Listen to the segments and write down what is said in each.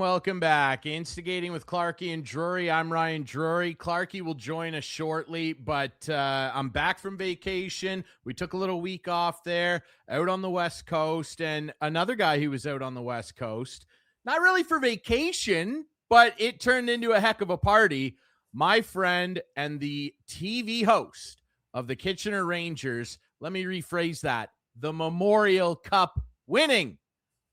welcome back. Instigating with Clarkey and Drury. I'm Ryan Drury. Clarkey will join us shortly, but I'm back from vacation. We took a little week off there, out on the West Coast, and another guy who was out on the West Coast, not really for vacation, but it turned into a heck of a party. My friend and the TV host of the Kitchener Rangers, let me rephrase that, the Memorial Cup winning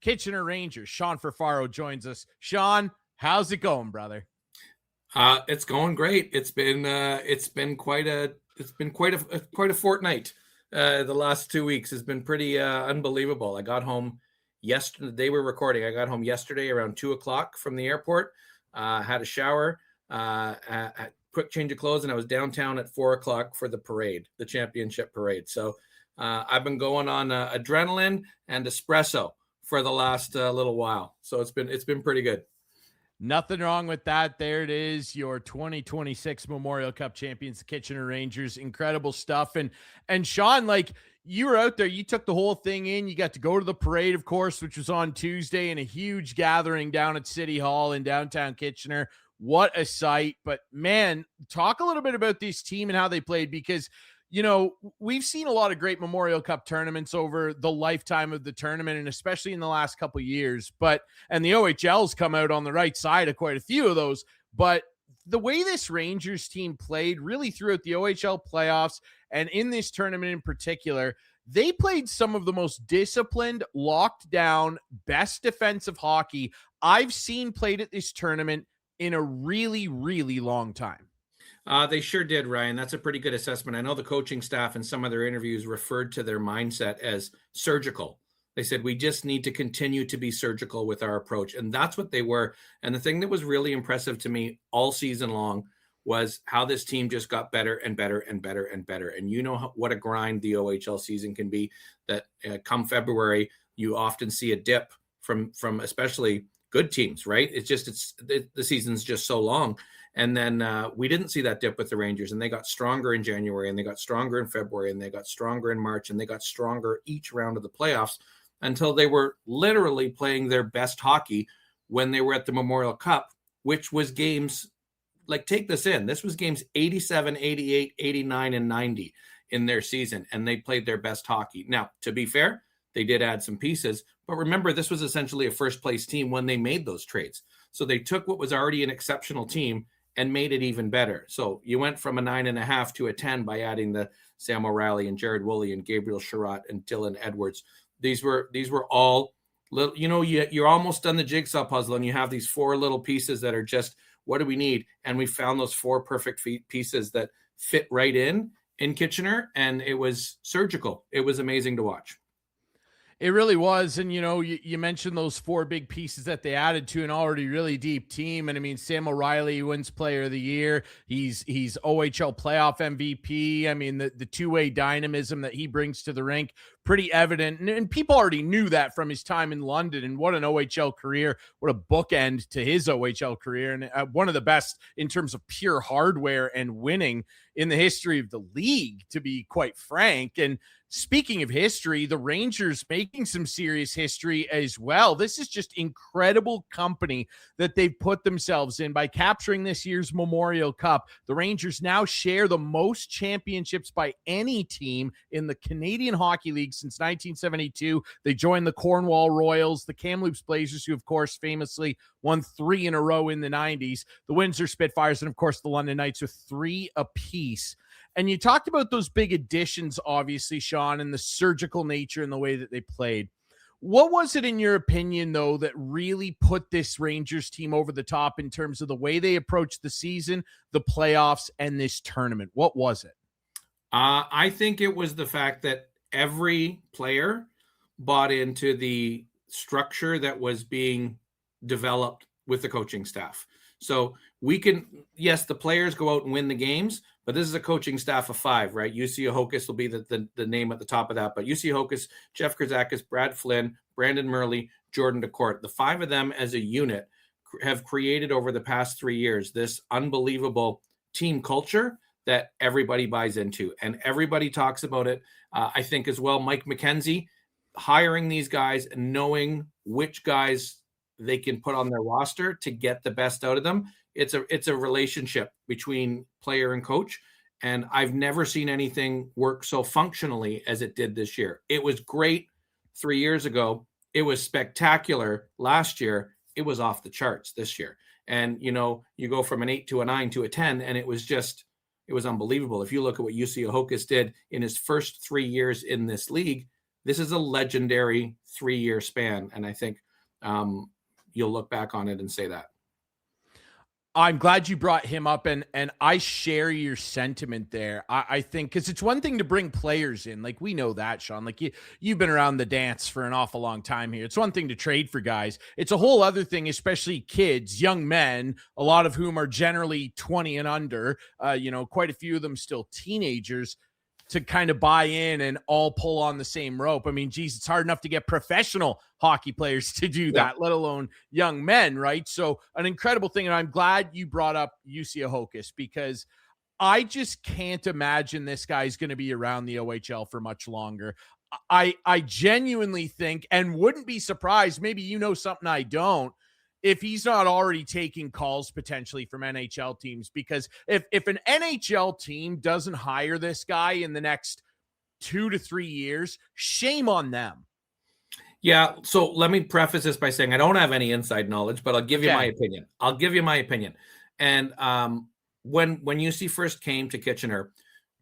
Kitchener Rangers, Sean Furfaro joins us. Sean, how's it going, brother? It's going great. It's been quite a fortnight. The last 2 weeks has been pretty unbelievable. I got home yesterday. The day we're recording, I got home yesterday around 2:00 from the airport. Had a shower, a quick change of clothes, and I was downtown at 4:00 for the parade, the championship parade. So I've been going on adrenaline and espresso for the last little while. So it's been pretty good. Nothing wrong with that. There it is, your 2026 Memorial Cup champions, the Kitchener Rangers. Incredible stuff. And Sean, like, you were out there, you took the whole thing in. You got to go to the parade, of course, which was on Tuesday, and a huge gathering down at City Hall in downtown Kitchener. What a sight. But man, talk a little bit about this team and how they played, because you know, we've seen a lot of great Memorial Cup tournaments over the lifetime of the tournament, and especially in the last couple of years. And the OHL's come out on the right side of quite a few of those. But the way this Rangers team played really throughout the OHL playoffs and in this tournament in particular, they played some of the most disciplined, locked down, best defensive hockey I've seen played at this tournament in a really, really long time. They sure did, Ryan. That's a pretty good assessment. I know the coaching staff in some of their interviews referred to their mindset as surgical. They said, we just need to continue to be surgical with our approach. And that's what they were. And the thing that was really impressive to me all season long was how this team just got better and better and better and better. And you know what a grind the OHL season can be, that come February, you often see a dip from especially good teams, right? The season's just so long. And then we didn't see that dip with the Rangers, and they got stronger in January, and they got stronger in February, and they got stronger in March, and they got stronger each round of the playoffs until they were literally playing their best hockey when they were at the Memorial Cup, which was games, like, take this in. This was games 87, 88, 89, and 90 in their season, and they played their best hockey. Now, to be fair, they did add some pieces, but remember, this was essentially a first-place team when they made those trades. So they took what was already an exceptional team and made it even better. So you went from a 9.5 to a 10 by adding the Sam O'Reilly and Jared Woolley and Gabriel Sherratt and Dylan Edwards. These were all little, you're almost done the jigsaw puzzle, and you have these four little pieces that are just, what do we need? And we found those four perfect pieces that fit right in Kitchener, and it was surgical. It was amazing to watch. It really was. And, you mentioned those four big pieces that they added to an already really deep team. And I mean, Sam O'Reilly wins player of the year. He's OHL playoff MVP. I mean, the two-way dynamism that he brings to the rink, pretty evident. And people already knew that from his time in London, and what an OHL career, what a bookend to his OHL career. And one of the best in terms of pure hardware and winning in the history of the league, to be quite frank. And speaking of history, the Rangers making some serious history as well. This is just incredible company that they've put themselves in by capturing this year's Memorial Cup. The Rangers now share the most championships by any team in the Canadian Hockey League since 1972. They joined the Cornwall Royals, the Kamloops Blazers, who, of course, famously won 3 in a row in the 90s, the Windsor Spitfires, and, of course, the London Knights with 3 apiece. And you talked about those big additions, obviously, Sean, and the surgical nature and the way that they played. What was it, in your opinion, though, that really put this Rangers team over the top in terms of the way they approached the season, the playoffs, and this tournament? What was it? I think it was the fact that every player bought into the structure that was being developed with the coaching staff. So we can, yes, the players go out and win the games, but this is a coaching staff of 5, right? Jussi Ahokas will be the name at the top of that. But Jussi Ahokas, Jeff Krzakis, Brad Flynn, Brandon Murley, Jordan DeCourt, the 5 of them as a unit have created over the past 3 years this unbelievable team culture that everybody buys into, and everybody talks about it. I think as well, Mike McKenzie hiring these guys and knowing which guys they can put on their roster to get the best out of them. It's a relationship between player and coach. And I've never seen anything work so functionally as it did this year. It was great 3 years ago. It was spectacular last year. It was off the charts this year. And, you know, you go from an 8 to a 9 to a 10, and it was unbelievable. If you look at what Jussi Ahokas did in his first 3 years in this league, this is a legendary 3-year span. And I think you'll look back on it and say that. I'm glad you brought him up, and I share your sentiment there. I think because it's one thing to bring players in, like we know that, Sean. Like you've been around the dance for an awful long time here. It's one thing to trade for guys. It's a whole other thing, especially kids, young men, a lot of whom are generally 20 and under. Quite a few of them still teenagers, to kind of buy in and all pull on the same rope. I mean, geez, it's hard enough to get professional hockey players to do that, let alone young men, right? So an incredible thing. And I'm glad you brought up Jussi Ahokas, because I just can't imagine this guy's going to be around the OHL for much longer. I genuinely think, and wouldn't be surprised, maybe you know something I don't, if he's not already taking calls potentially from NHL teams, because if an NHL team doesn't hire this guy in the next 2 to 3 years, shame on them. Yeah. So let me preface this by saying I don't have any inside knowledge, but I'll give you my opinion. And when Jussi first came to Kitchener,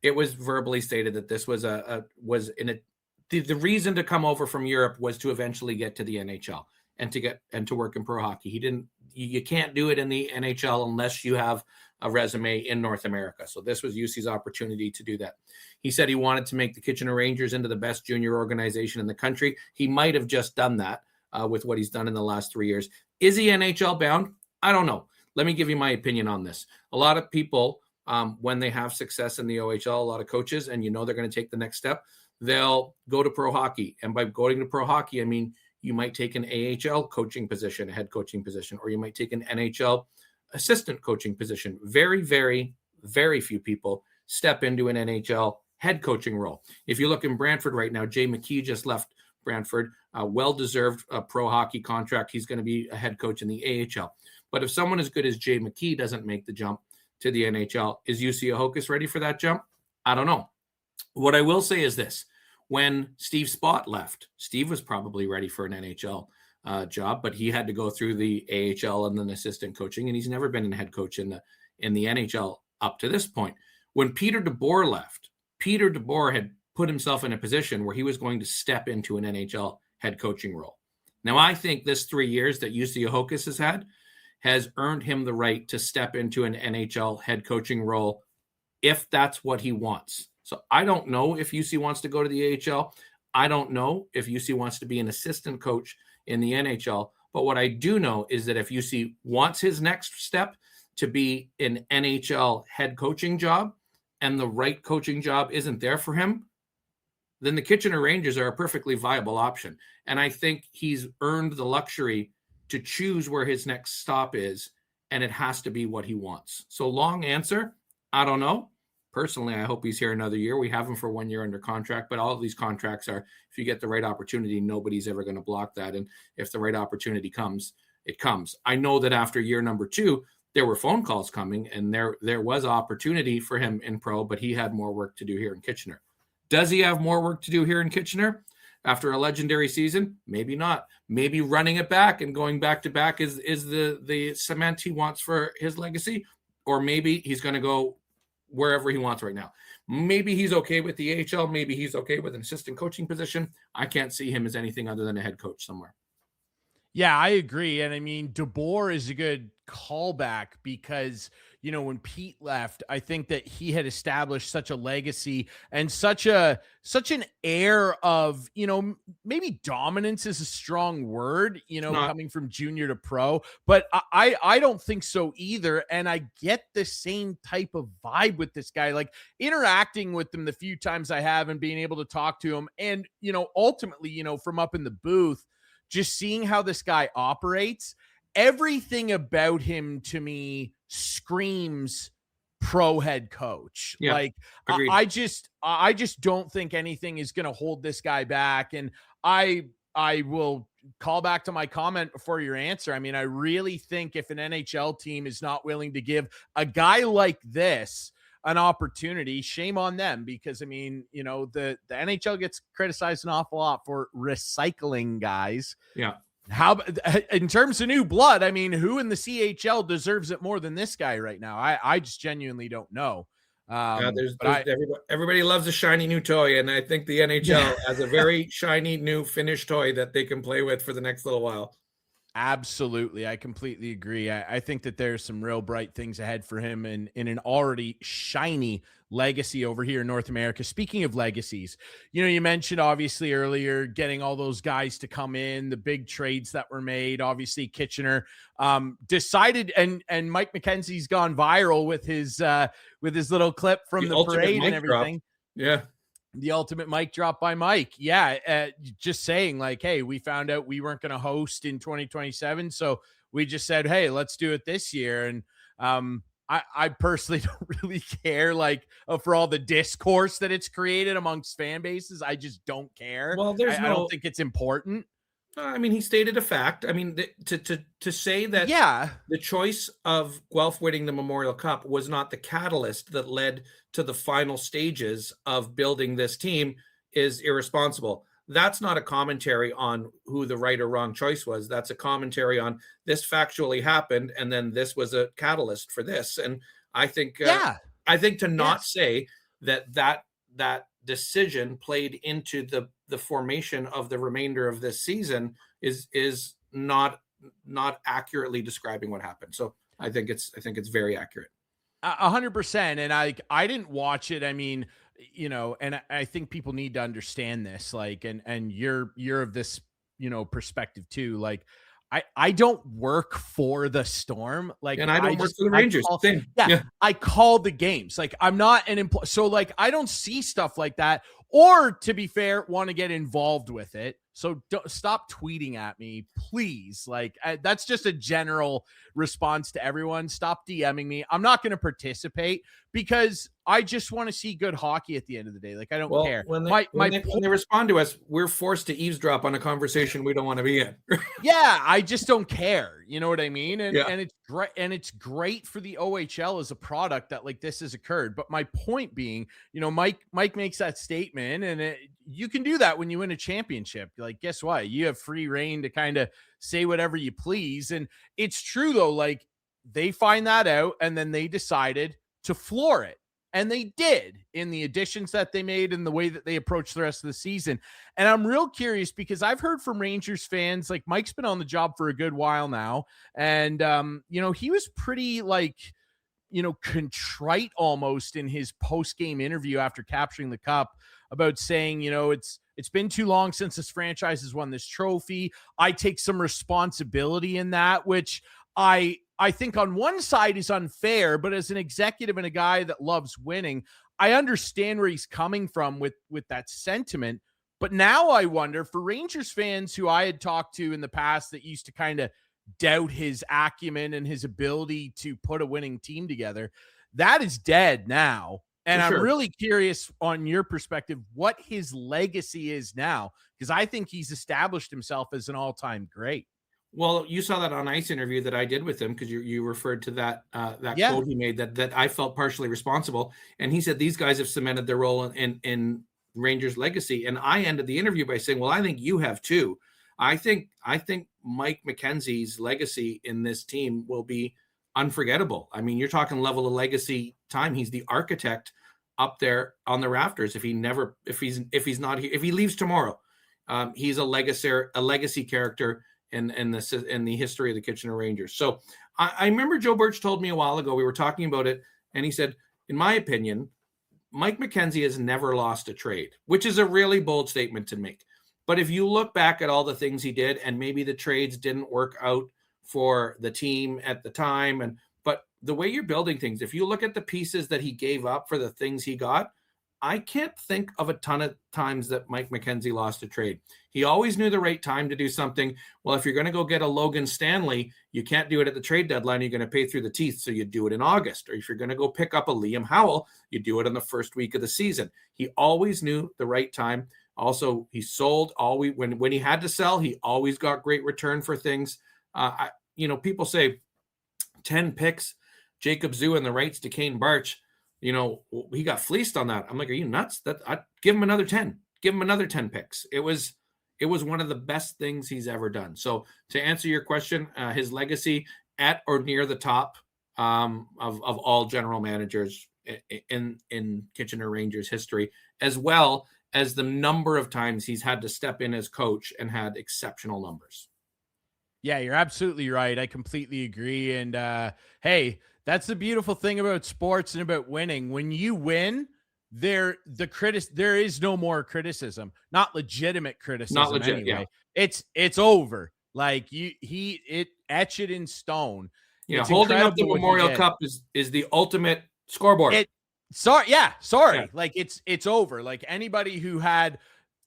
it was verbally stated that this was the reason to come over from Europe was to eventually get to the NHL. And to work in pro hockey. You can't do it in the NHL unless you have a resume in North America. So this was Jussi's opportunity to do that. He said he wanted to make the Kitchener Rangers into the best junior organization in the country. He might have just done that with what he's done in the last 3 years. Is he NHL bound? I don't know. Let me give you my opinion on this. A lot of people, when they have success in the OHL, a lot of coaches, and they're going to take the next step, they'll go to pro hockey. And by going to pro hockey, I mean, you might take an AHL coaching position, a head coaching position, or you might take an NHL assistant coaching position. Very, very, very few people step into an NHL head coaching role. If you look in Brantford right now, Jay McKee just left Brantford, a well-deserved pro hockey contract. He's going to be a head coach in the AHL. But if someone as good as Jay McKee doesn't make the jump to the NHL, is Jussi Ahokas ready for that jump? I don't know. What I will say is this. When Steve Spott left, Steve was probably ready for an NHL job, but he had to go through the AHL and then assistant coaching, and he's never been a head coach in the NHL up to this point. When Peter DeBoer left, Peter DeBoer had put himself in a position where he was going to step into an NHL head coaching role. Now, I think this 3 years that Jussi Ahokas has had has earned him the right to step into an NHL head coaching role if that's what he wants. So I don't know if Jussi wants to go to the AHL. I don't know if Jussi wants to be an assistant coach in the NHL. But what I do know is that if Jussi wants his next step to be an NHL head coaching job and the right coaching job isn't there for him, then the Kitchener Rangers are a perfectly viable option. And I think he's earned the luxury to choose where his next stop is, and it has to be what he wants. So long answer, I don't know. Personally, I hope he's here another year. We have him for 1 year under contract, but all of these contracts are, if you get the right opportunity, nobody's ever going to block that. And if the right opportunity comes, it comes. I know that after year number 2, there were phone calls coming, and there was opportunity for him in pro, but he had more work to do here in Kitchener. Does he have more work to do here in Kitchener after a legendary season? Maybe not. Maybe running it back and going back to back is the cement he wants for his legacy, or maybe he's going to go wherever he wants right now. Maybe he's okay with the AHL. Maybe he's okay with an assistant coaching position. I can't see him as anything other than a head coach somewhere. Yeah, I agree. And I mean, DeBoer is a good callback because, when Pete left, I think that he had established such a legacy and such an air of, maybe dominance is a strong word, coming from junior to pro, but I don't think so either. And I get the same type of vibe with this guy, like interacting with him the few times I have and being able to talk to him. And, ultimately, from up in the booth, just seeing how this guy operates, everything about him to me screams pro head coach. Yeah, like agreed. I just don't think anything is going to hold this guy back. And I I will call back to my comment before your answer. I mean, I really think if an NHL team is not willing to give a guy like this an opportunity, shame on them, because I mean, you know, the NHL gets criticized an awful lot for recycling guys. Yeah. How in terms of new blood, I mean, who in the CHL deserves it more than this guy right now? I just genuinely don't know. Everybody loves a shiny new toy, and I think the NHL has a very shiny new finished toy that they can play with for the next little while. Absolutely. I completely agree. I think that there's some real bright things ahead for him in an already shiny legacy over here in North America. Speaking of legacies, you know, you mentioned obviously earlier getting all those guys to come in, the big trades that were made. Obviously, Kitchener decided, and Mike McKenzie's gone viral with his little clip from the parade and everything. Yeah. The ultimate mic drop by Mike. Yeah. Just saying like, hey, we found out we weren't going to host in 2027. So we just said, hey, let's do it this year. And I personally don't really care like for all the discourse that it's created amongst fan bases. I just don't care. Well, I don't think it's important. I mean, he stated a fact. I mean, to say that the choice of Guelph winning the Memorial Cup was not the catalyst that led to the final stages of building this team is irresponsible. That's not a commentary on who the right or wrong choice was. That's a commentary on this factually happened, and then this was a catalyst for this. And I think, to not say that decision played into the formation of the remainder of this season is not accurately describing what happened. So I think it's very accurate. 100%. And I didn't watch it. I mean, you know, and I think people need to understand this, like, and you're of this, you know, perspective too. Like, I don't work for the Storm. Like, and I don't work for the Rangers. I call the games. Like, I'm not an employee. So like, I don't see stuff like that, or to be fair, want to get involved with it. So stop tweeting at me, please. Like, that's just a general response to everyone. Stop DMing me. I'm not going to participate because I just want to see good hockey at the end of the day. Like, I don't care. When they respond to us, we're forced to eavesdrop on a conversation we don't want to be in. Yeah, I just don't care. You know what I mean? And it's great. And it's great for the OHL as a product that like this has occurred. But my point being, you know, Mike makes that statement, and you can do that when you win a championship. Like, guess what? You have free reign to kind of say whatever you please. And it's true though. Like, they find that out, and then they decided to floor it. And they did in the additions that they made and the way that they approached the rest of the season. And I'm real curious because I've heard from Rangers fans, like Mike's been on the job for a good while now. And, you know, he was pretty like, you know, contrite almost in his post-game interview after capturing the cup about saying, you know, it's been too long since this franchise has won this trophy. I take some responsibility in that, which I think on one side is unfair, but as an executive and a guy that loves winning, I understand where he's coming from with that sentiment. But now I wonder, for Rangers fans who I had talked to in the past that used to kind of doubt his acumen and his ability to put a winning team together, that is dead now. And I'm really curious on your perspective, what his legacy is now, because I think he's established himself as an all-time great. Well, you saw that on ice interview that I did with him, because you referred to that quote he made that I felt partially responsible. And he said these guys have cemented their role in Rangers legacy. And I ended the interview by saying, well, I think you have too. I think Mike McKenzie's legacy in this team will be unforgettable. I mean, you're talking level of legacy time. He's the architect up there on the rafters. If he leaves tomorrow, he's a legacy character in the history of the Kitchener Rangers. So I remember Joe Birch told me a while ago, we were talking about it, and he said, in my opinion, Mike McKenzie has never lost a trade, which is a really bold statement to make. But if you look back at all the things he did, and maybe the trades didn't work out for the team at the time, but the way you're building things, if you look at the pieces that he gave up for the things he got, I can't think of a ton of times that Mike McKenzie lost a trade. He always knew the right time to do something. Well, if you're going to go get a Logan Stanley, you can't do it at the trade deadline. You're going to pay through the teeth. So you do it in August. Or if you're going to go pick up a Liam Howell, you do it in the first week of the season. He always knew the right time Also, he sold when he had to sell, he always got great return for things. People say 10 picks, Jacob Zoo and the rights to Kane Barch, he got fleeced on that. I'm like, are you nuts? I'd give him another 10. Give him another 10 picks. It was one of the best things he's ever done. So to answer your question, his legacy at or near the top of all general managers in Kitchener Rangers history, as well as the number of times he's had to step in as coach and had exceptional numbers. Yeah, you're absolutely right. I completely agree. And hey, that's the beautiful thing about sports and about winning. When you win, there is no more criticism, not legitimate criticism. Not legit, anyway. yeah. It's over. Like etch it in stone. Yeah, holding up the Memorial Cup is the ultimate scoreboard. Sorry. Yeah. Like it's over. Like anybody who had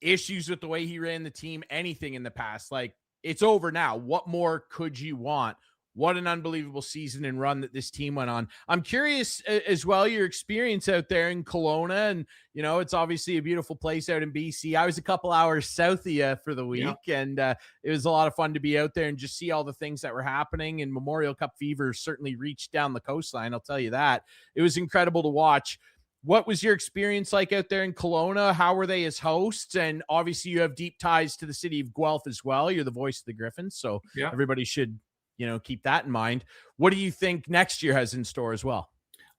issues with the way he ran the team, anything in the past, like it's over now. What more could you want? What an unbelievable season and run that this team went on. I'm curious as well, your experience out there in Kelowna, and it's obviously a beautiful place out in BC. I was a couple hours south of you for the week, and it was a lot of fun to be out there and just see all the things that were happening. And Memorial Cup fever certainly reached down the coastline. I'll tell you that. It was incredible to watch. What was your experience like out there in Kelowna? How were they as hosts? And obviously you have deep ties to the city of Guelph as well. You're the voice of the Griffins, so everybody should keep that in mind. What do you think next year has in store as well?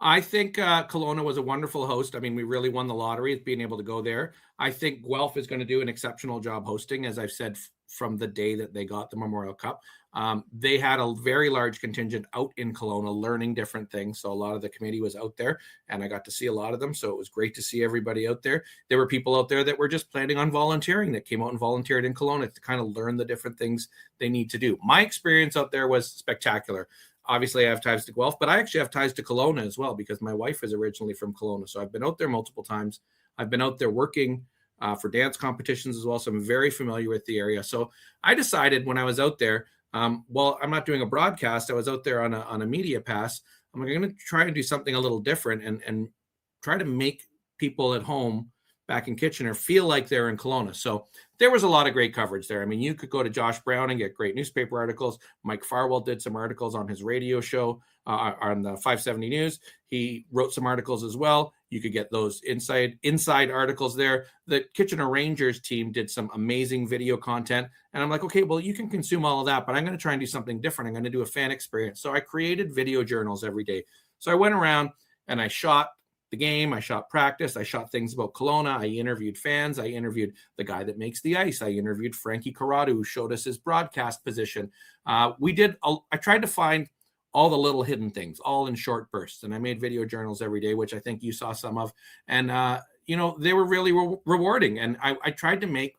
I think Kelowna was a wonderful host. I mean, we really won the lottery at being able to go there. I think Guelph is going to do an exceptional job hosting, as I've said from the day that they got the Memorial Cup. They had a very large contingent out in Kelowna learning different things. So a lot of the committee was out there, and I got to see a lot of them. So it was great to see everybody out there. There were people out there that were just planning on volunteering that came out and volunteered in Kelowna to kind of learn the different things they need to do. My experience out there was spectacular. Obviously, I have ties to Guelph, but I actually have ties to Kelowna as well because my wife is originally from Kelowna. So I've been out there multiple times. I've been out there working for dance competitions as well. So I'm very familiar with the area. So I decided when I was out there, I'm not doing a broadcast. I was out there on a media pass. I'm going to try and do something a little different and try to make people at home back in Kitchener feel like they're in Kelowna. So there was a lot of great coverage there. I mean, you could go to Josh Brown and get great newspaper articles. Mike Farwell did some articles on his radio show on the 570 News. He wrote some articles as well. You could get those inside articles there. The Kitchener Rangers team did some amazing video content. And I'm like, okay, well, you can consume all of that, but I'm going to try and do something different. I'm going to do a fan experience. So I created video journals every day. So I went around and I shot the game, I shot practice, I shot things about Kelowna, I interviewed fans, I interviewed the guy that makes the ice, I interviewed Frankie Corrado, who showed us his broadcast position. I tried to find all the little hidden things, all in short bursts, and I made video journals every day, which I think you saw some of, and they were really rewarding, and I tried to make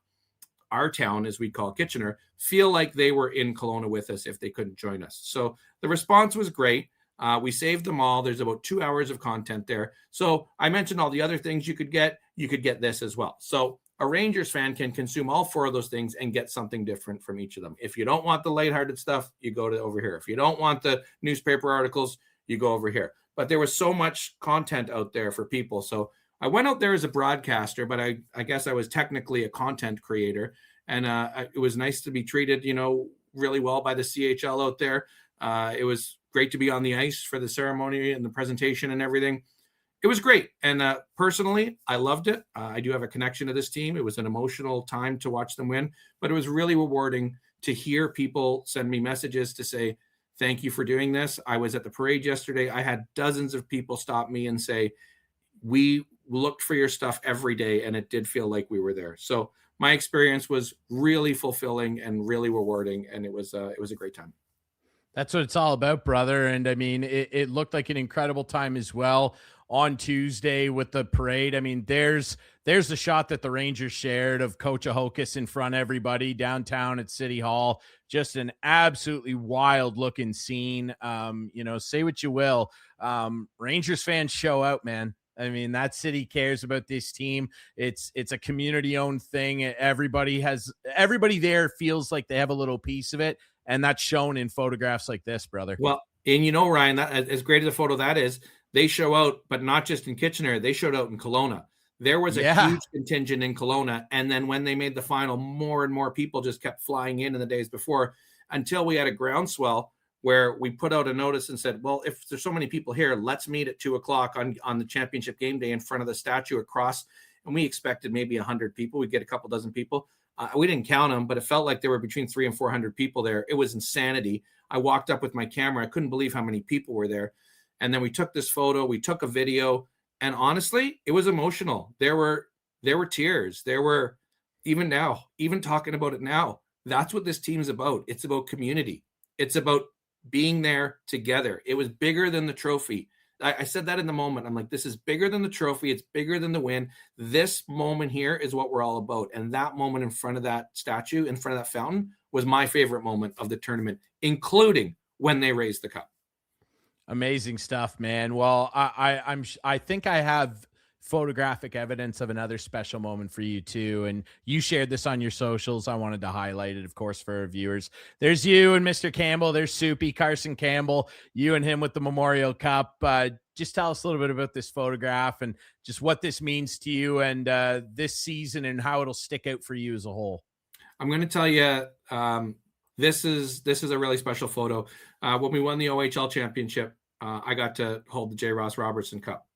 our town, as we call Kitchener, feel like they were in Kelowna with us if they couldn't join us. So the response was great. We saved them all. There's about 2 hours of content there. So I mentioned all the other things you could get. You could get this as well. So a Rangers fan can consume all four of those things and get something different from each of them. If you don't want the lighthearted stuff, you go to over here. If you don't want the newspaper articles, you go over here. But there was so much content out there for people. So I went out there as a broadcaster, but I guess I was technically a content creator. And it was nice to be treated, really well by the CHL out there. It was great to be on the ice for the ceremony and the presentation and everything. It was great. And personally, I loved it. I do have a connection to this team. It was an emotional time to watch them win, but it was really rewarding to hear people send me messages to say, thank you for doing this. I was at the parade yesterday. I had dozens of people stop me and say, we looked for your stuff every day, and it did feel like we were there. So my experience was really fulfilling and really rewarding, and it was a great time. That's what it's all about, brother. And I mean, it looked like an incredible time as well on Tuesday with the parade. I mean, there's the shot that the Rangers shared of Coach Ahokas in front of everybody downtown at City Hall. Just an absolutely wild looking scene. Say what you will. Rangers fans show out, man. I mean, that city cares about this team. It's a community owned thing. Everybody there feels like they have a little piece of it. And that's shown in photographs like this, brother. Well, and Ryan, that, as great as a photo that is, they show out, but not just in Kitchener. They showed out in Kelowna. There was a Yeah. huge contingent in Kelowna. And then when they made the final, more and more people just kept flying in the days before, until we had a groundswell where we put out a notice and said, well, if there's so many people here, let's meet at 2:00 on the championship game day in front of the statue across. And we expected maybe 100 people. We'd get a couple dozen people. We didn't count them, but it felt like there were between 300 and 400 people there. It was insanity. I walked up with my camera. I couldn't believe how many people were there. And then we took this photo, we took a video, and honestly, it was emotional. There were tears. There were, even now, even talking about it now, that's what this team's about. It's about community. It's about being there together. It was bigger than the trophy. I said that in the moment. I'm like, this is bigger than the trophy. It's bigger than the win. This moment here is what we're all about. And that moment in front of that statue, in front of that fountain, was my favorite moment of the tournament, including when they raised the cup. Amazing stuff, man. Well, I think I have photographic evidence of another special moment for you too, and you shared this on your socials. I wanted to highlight it, of course, for our viewers. There's you and Mr. Campbell. There's Soupy, Carson Campbell, you and him with the Memorial Cup. Just tell us a little bit about this photograph and just what this means to you and this season and how it'll stick out for you as a whole. I'm going to tell you, this is a really special photo. When we won the OHL championship, I got to hold the J. Ross Robertson Cup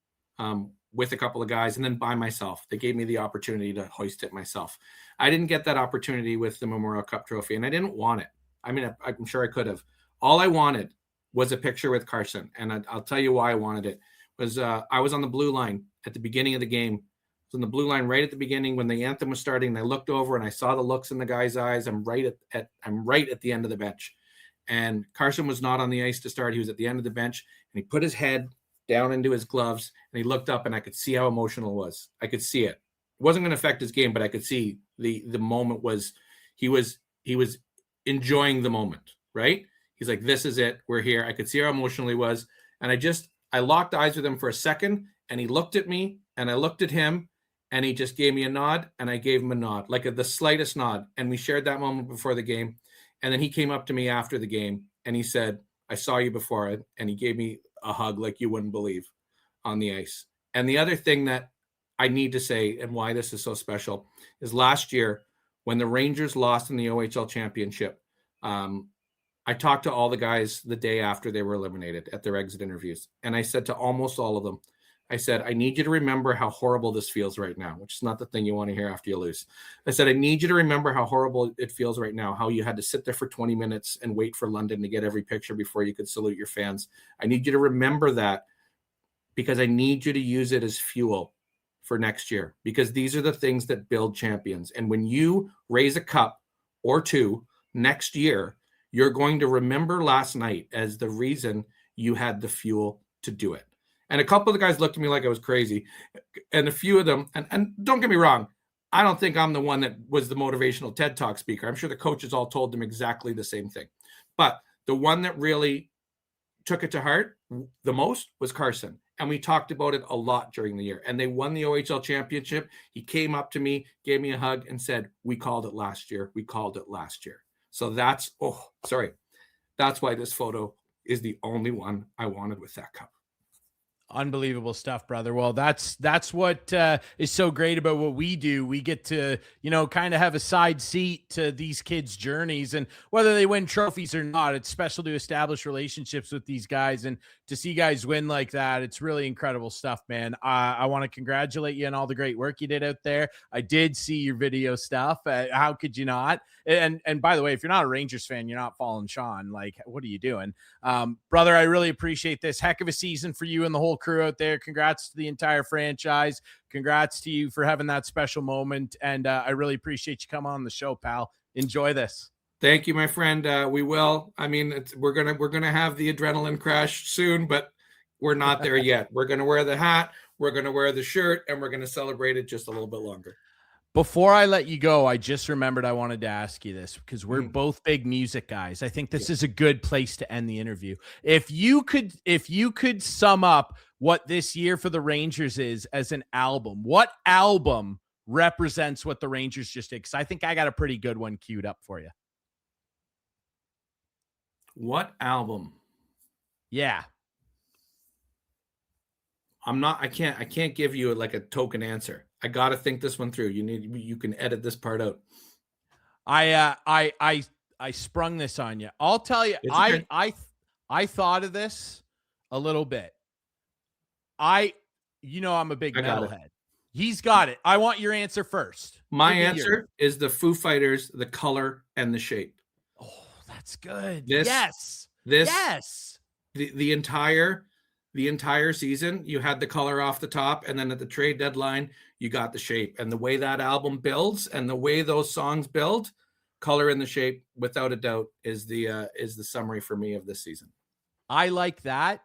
with a couple of guys, and then by myself. They gave me the opportunity to hoist it myself. I didn't get that opportunity with the Memorial Cup trophy, and I didn't want it. I mean, I'm sure I could have. All I wanted was a picture with Carson, and I'll tell you why I wanted it. Was I was on the blue line at the beginning of the game. I was on the blue line right at the beginning when the anthem was starting, and I looked over and I saw the looks in the guy's eyes. I'm right at the end of the bench. And Carson was not on the ice to start. He was at the end of the bench, and he put his head down into his gloves, and he looked up, and I could see how emotional it was. I could see it. It wasn't going to affect his game, but I could see the moment was he was enjoying the moment, right? He's like, this is it. We're here. I could see how emotional he was. And I locked eyes with him for a second, and he looked at me, and I looked at him, and he just gave me a nod, and I gave him a nod, like the slightest nod. And we shared that moment before the game. And then he came up to me after the game, and he said, I saw you before. And he gave me a hug like you wouldn't believe on the ice. And the other thing that I need to say, and why this is so special, is last year when the Rangers lost in the OHL championship, I talked to all the guys the day after they were eliminated at their exit interviews. And I said to almost all of them, I said, I need you to remember how horrible this feels right now, which is not the thing you want to hear after you lose. I said, I need you to remember how horrible it feels right now, how you had to sit there for 20 minutes and wait for London to get every picture before you could salute your fans. I need you to remember that, because I need you to use it as fuel for next year, because these are the things that build champions. And when you raise a cup or two next year, you're going to remember last night as the reason you had the fuel to do it. And a couple of the guys looked at me like I was crazy. And a few of them, and don't get me wrong, I don't think I'm the one that was the motivational TED Talk speaker. I'm sure the coaches all told them exactly the same thing. But the one that really took it to heart the most was Carson. And we talked about it a lot during the year. And they won the OHL championship. He came up to me, gave me a hug, and said, we called it last year. We called it last year. So that's why this photo is the only one I wanted with that cup. Unbelievable stuff, brother. Well, that's what is so great about what we do. We get to, kind of have a side seat to these kids' journeys, and whether they win trophies or not, it's special to establish relationships with these guys, and to see guys win like that, it's really incredible stuff, man. I want to congratulate you on all the great work you did out there. I did see your video stuff. How could you not? And by the way, if you're not a Rangers fan, you're not following Sean. Like, what are you doing? Brother, I really appreciate this. Heck of a season for you and the whole crew out there. Congrats to the entire franchise. Congrats to you for having that special moment. And I really appreciate you coming on the show, pal. Enjoy this. Thank you, my friend. We will. I mean, we're gonna have the adrenaline crash soon, but we're not there yet. We're gonna wear the hat, we're gonna wear the shirt, and we're gonna celebrate it just a little bit longer. Before I let you go, I just remembered I wanted to ask you this, because we're both big music guys. I think this is a good place to end the interview. If you could sum up what this year for the Rangers is as an album, what album represents what the Rangers just did? Because I think I got a pretty good one queued up for you. What album? Yeah. I can't give you like a token answer. I got to think this one through. You can edit this part out. I sprung this on you. I'll tell you, It's okay. I thought of this a little bit. I'm a big metalhead. He's got it. I want your answer first. My answer is the Foo Fighters, the color and the shape. Oh, that's good. Yes. The entire season, you had the color off the top, and then at the trade deadline, you got the shape. And the way that album builds and the way those songs build, color and the shape, without a doubt, is the summary for me of this season. I like that.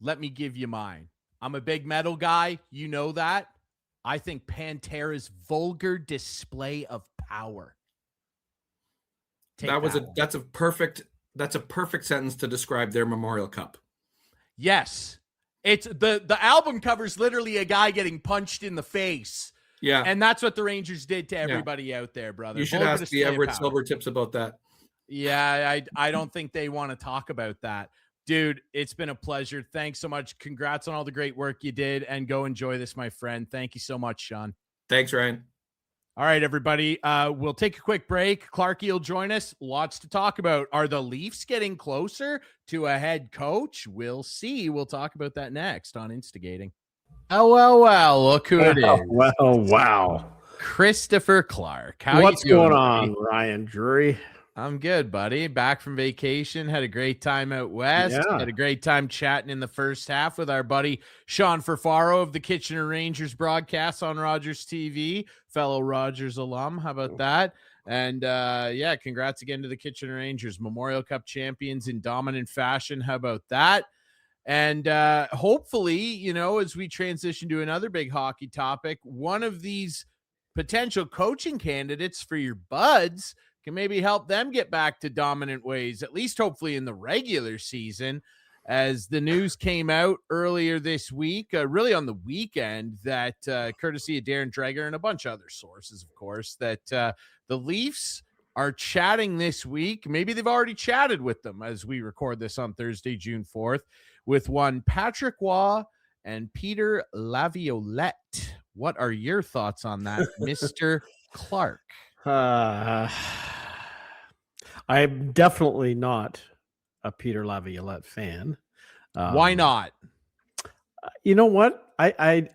Let me give you mine. I'm a big metal guy. You know that. I think Pantera's vulgar display of power. That's a perfect sentence to describe their Memorial Cup. Yes. It's the album cover's literally a guy getting punched in the face. Yeah. And that's what the Rangers did to everybody out there, brother. You should ask the Everett Silvertips about that. Yeah, I don't think they want to talk about that. Dude, it's been a pleasure. Thanks so much. Congrats on all the great work you did, and go enjoy this, my friend. Thank you so much, Sean. Thanks, Ryan. All right, everybody. We'll take a quick break. Clarkey will join us. Lots to talk about. Are the Leafs getting closer to a head coach? We'll see. We'll talk about that next on Instigating. Oh, well. Look who it is. Wow. Christopher Clark. What's going on, Ryan Drury? I'm good, buddy. Back from vacation. Had a great time out west. Yeah. Had a great time chatting in the first half with our buddy Sean Furfaro of the Kitchener Rangers broadcast on Rogers TV, fellow Rogers alum. How about that? And congrats again to the Kitchener Rangers, Memorial Cup champions in dominant fashion. How about that? And hopefully, as we transition to another big hockey topic, one of these potential coaching candidates for your buds can maybe help them get back to dominant ways, at least hopefully in the regular season, as the news came out earlier this week, really on the weekend, that courtesy of Darren Dreger and a bunch of other sources, of course, that the Leafs are chatting this week. Maybe they've already chatted with them as we record this on Thursday, June 4th, with one Patrick Waugh and Peter Laviolette. What are your thoughts on that, Mr. Clark? I'm definitely not a Peter Laviolette fan. Why not? You know what? I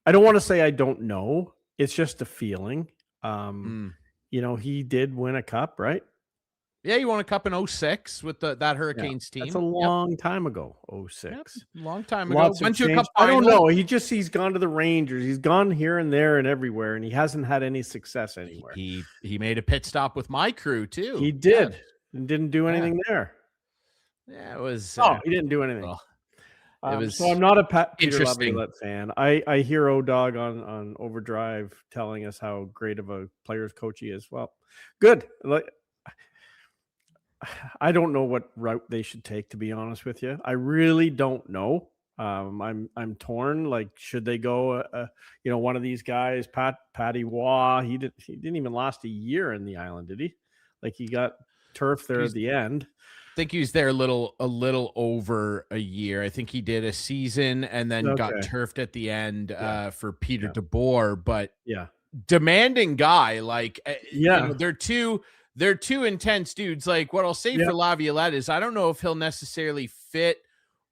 don't want to say I don't know. It's just a feeling. He did win a cup, right? Yeah, he won a cup in 2006 with that Hurricanes team. That's a long time ago, 2006. Yep, long time ago. Went to a cup final. I don't know. He's gone to the Rangers. He's gone here and there and everywhere, and he hasn't had any success anywhere. He made a pit stop with my crew, too. He did. And didn't do anything there. Yeah, it was... he didn't do anything. Well, so I'm not a Peter Laviolette fan. I hear O-Dog on Overdrive telling us how great of a player's coach he is. Well, good. I don't know what route they should take, to be honest with you. I really don't know. I'm torn. Like, should they go? One of these guys, Patty Waugh. He didn't even last a year in the island, did he? Like, he got turf there at the end. I think he was there a little over a year. I think he did a season and then got turfed at the end for Peter DeBoer. But demanding guy. Like, they're two intense dudes. Like, what I'll say for Laviolette is I don't know if he'll necessarily fit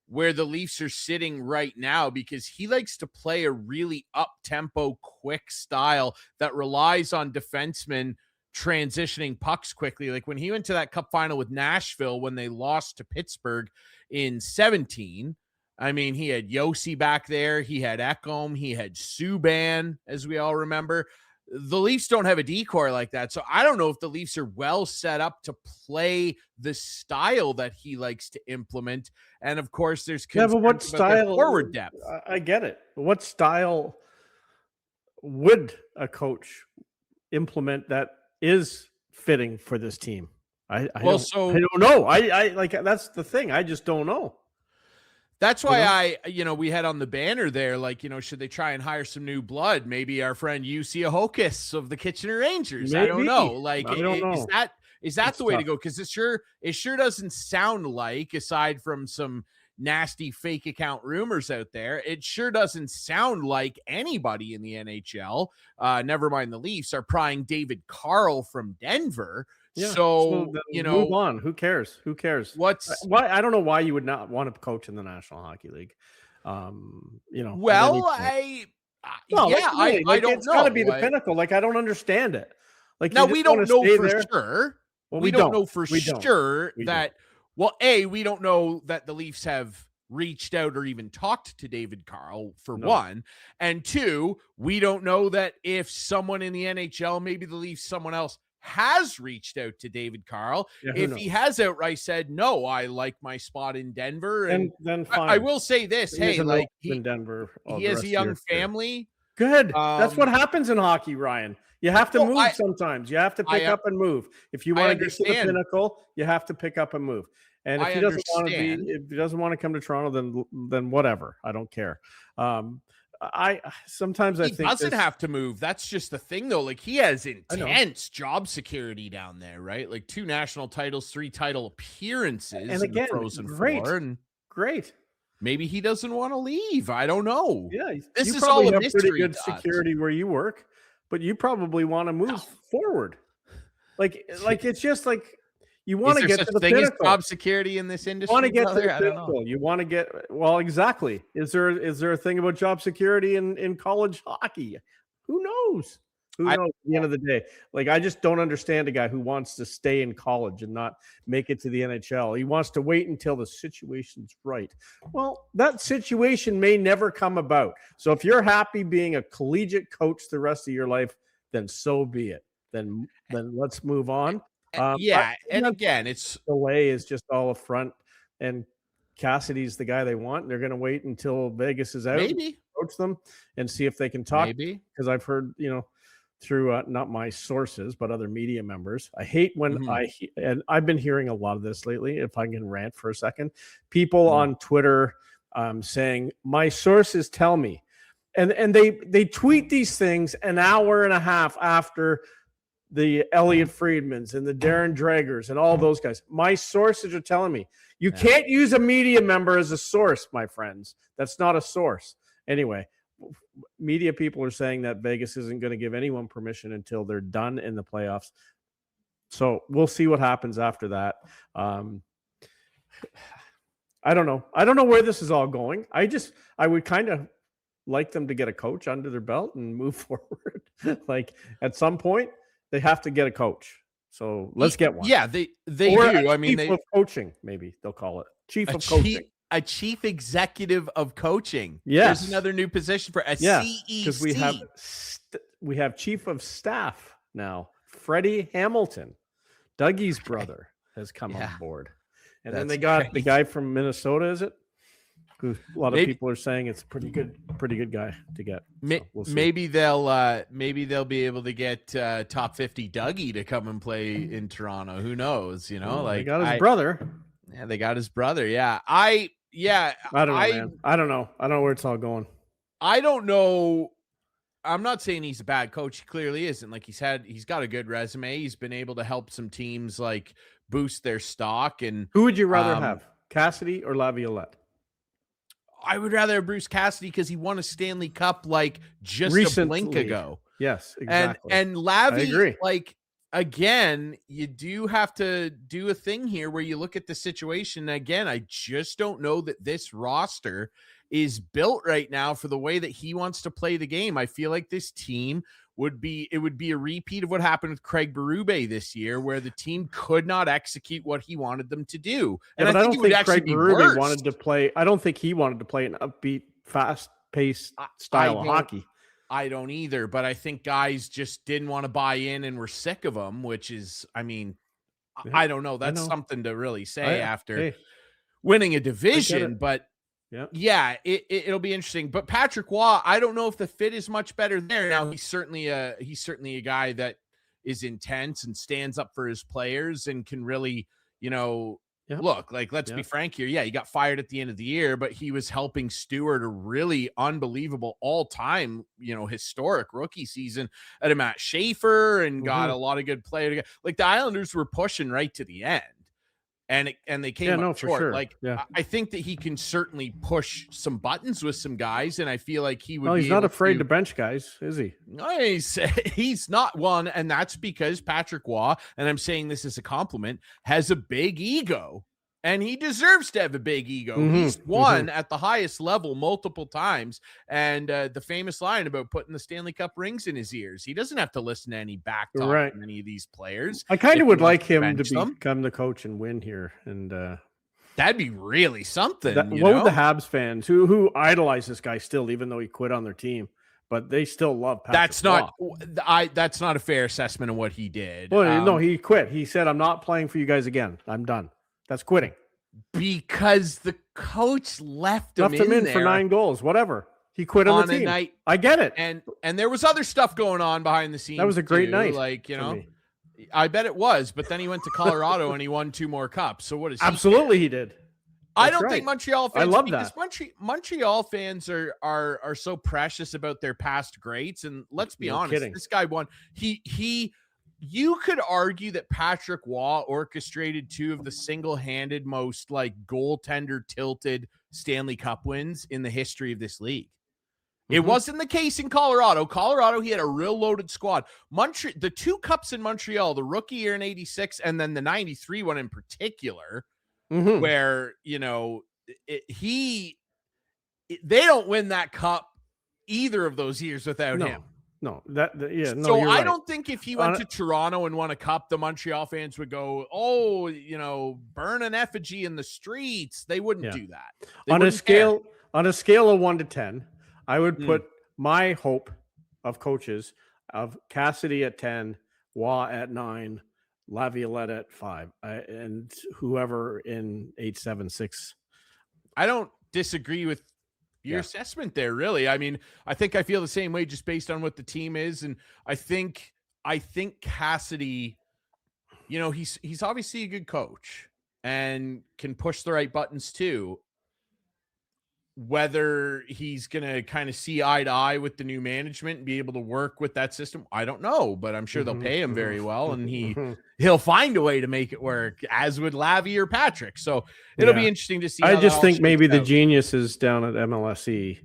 where the Leafs are sitting right now, because he likes to play a really up-tempo, quick style that relies on defensemen transitioning pucks quickly. Like when he went to that cup final with Nashville when they lost to Pittsburgh in 2017, I mean, he had Jussi back there. He had Ekholm. He had Subban, as we all remember. The Leafs don't have a decor like that. So I don't know if the Leafs are well set up to play the style that he likes to implement. And of course, there's but what style forward depth. I get it. What style would a coach implement that is fitting for this team? I don't know. I like, that's the thing. I just don't know. That's why we had on the banner there, like, should they try and hire some new blood? Maybe our friend Jussi Ahokas of the Kitchener Rangers. Maybe. I don't know. Like, I don't know. Is that the way to go? Because it sure doesn't sound like, aside from some, nasty fake account rumors out there. It sure doesn't sound like anybody in the NHL, never mind the Leafs, are prying David Carl from Denver. Yeah. So you know, move on. Who cares? Why? I don't know why you would not want to coach in the National Hockey League. You know, well, I don't it's know. Got to be the pinnacle. Like, I don't understand it. Like, now we don't know for sure. Well, we don't know for sure that. Well, we don't know that the Leafs have reached out or even talked to David Carl, for one. And two, we don't know that if someone in the NHL, maybe the Leafs, someone else, has reached out to David Carl. If he has outright said, no, I like my spot in Denver. And then fine. I will say this. Hey, like, in Denver, he has a young family. Good. That's what happens in hockey, Ryan. You have to move sometimes. You have to pick up and move. If you want to get to the pinnacle, you have to pick up and move. And if he doesn't want to come to Toronto, then whatever. I don't care. I think he doesn't have to move. That's just the thing, though. Like, he has intense job security down there, right? Like 2 national titles, 3 title appearances, and again, in the Frozen great, Four, and great. Maybe he doesn't want to leave. I don't know. Yeah, this is all a mystery. Pretty good security where you work, but you probably want to move forward. Like it's just like. You want to get to the pinnacle. Job security in this industry. You want to get to the pinnacle. You want to get exactly. Is there a thing about job security in college hockey? Who knows? Who knows? At the end of the day, like, I just don't understand a guy who wants to stay in college and not make it to the NHL. He wants to wait until the situation's right. Well, that situation may never come about. So if you're happy being a collegiate coach the rest of your life, then so be it. Then let's move on. And again, it's delay is just all a front, and Cassidy's the guy they want. They're going to wait until Vegas is out, maybe coach them and see if they can talk. Maybe, because I've heard, through not my sources but other media members. I hate when and I've been hearing a lot of this lately. If I can rant for a second, people on Twitter saying my sources tell me, and they tweet these things an hour and a half after the Elliot Friedmans and the Darren Dragers and all those guys. My sources are telling me you can't use a media member as a source, my friends. That's not a source. Anyway, media people are saying that Vegas isn't going to give anyone permission until they're done in the playoffs. So we'll see what happens after that. I don't know. I don't know where this is all going. I would kind of like them to get a coach under their belt and move forward. Like, at some point, they have to get a coach. So let's get one. Yeah, they do. I mean, chief of coaching, maybe they'll call it chief of coaching. A chief executive of coaching. Yes, there's another new position for a CEC. Because we have chief of staff now. Freddie Hamilton, Dougie's brother, has come on board, and then they got the guy from Minnesota. Is it? Who a lot of people are saying it's a pretty good guy to get. So we'll see. Maybe they'll be able to get top 50 Dougie to come and play in Toronto. Who knows? They got his brother. Yeah, they got his brother. Yeah, I don't know, man. I don't know where it's all going. I don't know. I'm not saying he's a bad coach. He clearly isn't. Like, he's got a good resume. He's been able to help some teams like boost their stock. And who would you rather have, Cassidy or Laviolette? I would rather have Bruce Cassidy because he won a Stanley Cup like just recently. A blink ago. Yes, exactly. And Lavi, like, again, you do have to do a thing here where you look at the situation. Again, I just don't know that this roster is built right now for the way that he wants to play the game. I feel like this team would be a repeat of what happened with Craig Berube this year, where the team could not execute what he wanted them to do. And I think it would actually be worse. Wanted to play. I don't think he wanted to play an upbeat, fast-paced style of hockey. I don't either, but I think guys just didn't want to buy in and were sick of him, which is, I mean, I don't know. That's something to really say after winning a division, but it'll be interesting. But Patrick Waugh, I don't know if the fit is much better there. Now, he's certainly a guy that is intense and stands up for his players and can really, look, like, let's be frank here. Yeah, he got fired at the end of the year, but he was helping steward a really unbelievable all-time, historic rookie season at a Matt Schaefer and got a lot of good players. Like, the Islanders were pushing right to the end. and they came up for short. sure. Like, I think that he can certainly push some buttons with some guys, and I feel like he would. Well, he's not afraid to bench guys, is he? He's not one, and that's because Patrick Waugh, and I'm saying this as a compliment, has a big ego. And he deserves to have a big ego. He's won at the highest level multiple times. And the famous line about putting the Stanley Cup rings in his ears. He doesn't have to listen to any back talk from any of these players. I kind of would like him to become the coach and win here. And that'd be really something. What would the Habs fans who idolize this guy still, even though he quit on their team, but they still love Patrick Waugh. That's not a fair assessment of what he did. Well, no, he quit. He said, "I'm not playing for you guys again. I'm done." That's quitting. Because the coach left him in for 9 goals. Whatever. He quit on the team. Night, I get it. And there was other stuff going on behind the scenes. That was a great night. Like, I bet it was. But then he went to Colorado and he won 2 more cups. So what is he? Absolutely, he did. I don't think Montreal fans. I love that. Montreal fans are so precious about their past greats. And let's be honest, this guy won. You could argue that Patrick Waugh orchestrated 2 of the single-handed most like goaltender tilted Stanley Cup wins in the history of this league. It wasn't the case in Colorado. Colorado, he had a real loaded squad. The 2 cups in Montreal, the rookie year in 86 and then the 93 one in particular, where, they don't win that cup either of those years without him. No, So I don't think if he went to Toronto and won a cup, the Montreal fans would go, burn an effigy in the streets. They wouldn't do that. On a scale of 1 to 10, I would put my hope of coaches of Cassidy at 10, Waugh at 9, Laviolette at 5, and whoever in 8, 7, 6. I don't disagree with your assessment there, really. I mean, I feel the same way just based on what the team is. And I think Cassidy, he's obviously a good coach and can push the right buttons too. Whether he's going to kind of see eye to eye with the new management and be able to work with that system, I don't know, but I'm sure they'll pay him very well and he'll find a way to make it work, as would Lavi or Patrick. So it'll be interesting to see. I just think maybe the geniuses down at MLSE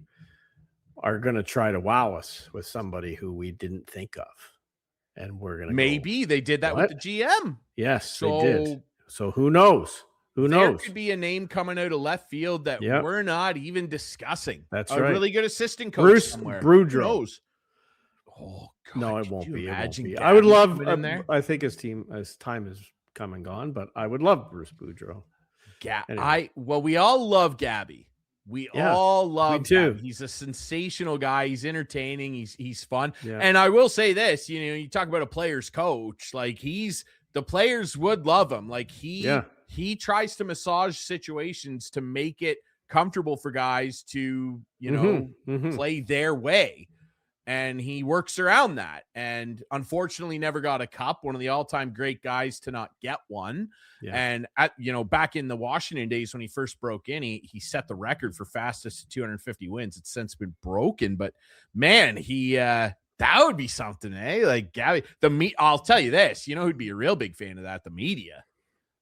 are going to try to wow us with somebody who we didn't think of. And we're going to they did that with the GM. Yes, they did. So who knows? Who knows? There could be a name coming out of left field that we're not even discussing. That's a right. really good assistant coach Bruce somewhere. Boudreau. Who knows? Oh God! No, it won't be. Imagine I would love. I think his time has come and gone, but I would love Bruce Boudreau. Anyway. We all love Gabby. We all love too. Gabby. He's a sensational guy. He's entertaining. He's fun. Yeah. And I will say this: you talk about a player's coach. Like the players would love him. Like he tries to massage situations to make it comfortable for guys to, play their way. And he works around that. And unfortunately never got a cup. One of the all-time great guys to not get one. Yeah. And back in the Washington days when he first broke in, he set the record for fastest 250 wins. It's since been broken, but man, that would be something, eh? Like Gabby, I'll tell you this, who'd be a real big fan of that? The media.